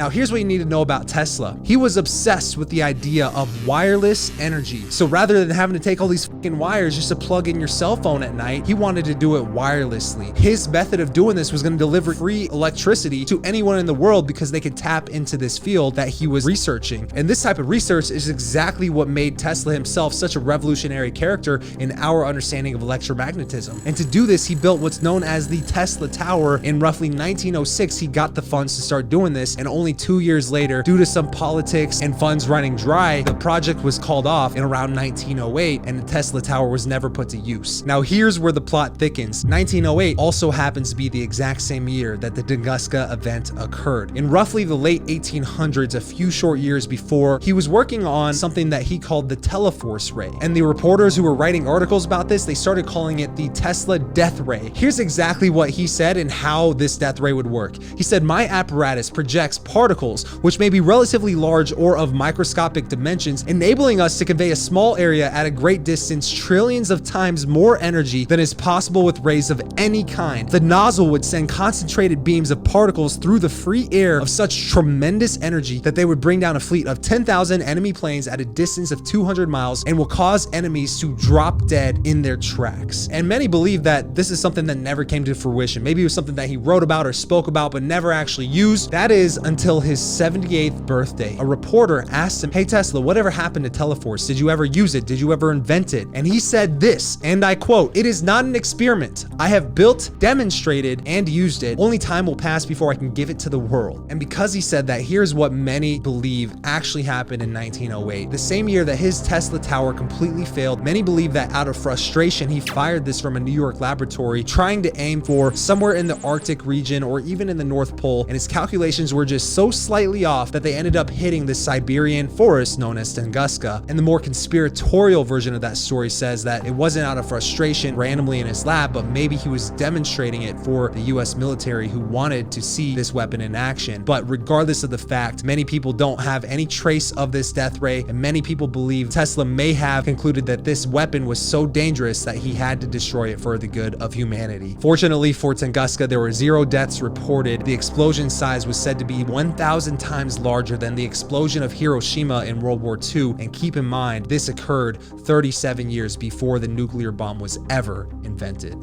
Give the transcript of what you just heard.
Now, here's what you need to know about Tesla. He was obsessed with the idea of wireless energy. So rather than having to take all these fucking wires just to plug in your cell phone at night, he wanted to do it wirelessly. His method of doing this was going to deliver free electricity to anyone in the world because they could tap into this field that he was researching. And this type of research is exactly what made Tesla himself such a revolutionary character in our understanding of electromagnetism. And to do this, he built what's known as the Tesla Tower. In roughly 1906, he got the funds to start doing this, and only 2 years later, due to some politics and funds running dry, the project was called off in around 1908, and the Tesla Tower was never put to use. Now, here's where the plot thickens. 1908 also happens to be the exact same year that the Tunguska event occurred. In roughly the late 1800s, a few short years before, he was working on something that he called the Teleforce Ray. And the reporters who were writing articles about this, they started calling it the Tesla Death Ray. Here's exactly what he said and how this death ray would work. He said, "My apparatus projects particles, which may be relatively large or of microscopic dimensions, enabling us to convey a small area at a great distance trillions of times more energy than is possible with rays of any kind. The nozzle would send concentrated beams of particles through the free air of such tremendous energy that they would bring down a fleet of 10,000 enemy planes at a distance of 200 miles and will cause enemies to drop dead in their tracks." And many believe that this is something that never came to fruition. Maybe it was something that he wrote about or spoke about but never actually used. That is until his 78th birthday. A reporter asked him, "Hey Tesla, whatever happened to Teleforce? Did you ever use it? Did you ever invent it?" And he said this, and I quote, "It is not an experiment. I have built, demonstrated, and used it. Only time will pass before I can give it to the world." And because he said that, here's what many believe actually happened in 1908. The same year that his Tesla Tower completely failed, many believe that out of frustration, he fired this from a New York laboratory, trying to aim for somewhere in the Arctic region or even in the North Pole, and his calculations were just so slightly off that they ended up hitting the Siberian forest known as Tunguska. And the more conspiratorial version of that story says that it wasn't out of frustration randomly in his lab, but maybe he was demonstrating it for the US military who wanted to see this weapon in action. But regardless of the fact, many people don't have any trace of this death ray, and many people believe Tesla may have concluded that this weapon was so dangerous that he had to destroy it for the good of humanity. Fortunately for Tunguska, there were 0 deaths reported. The explosion size was said to be 1,000 times larger than the explosion of Hiroshima in World War II, and keep in mind, this occurred 37 years before the nuclear bomb was ever invented.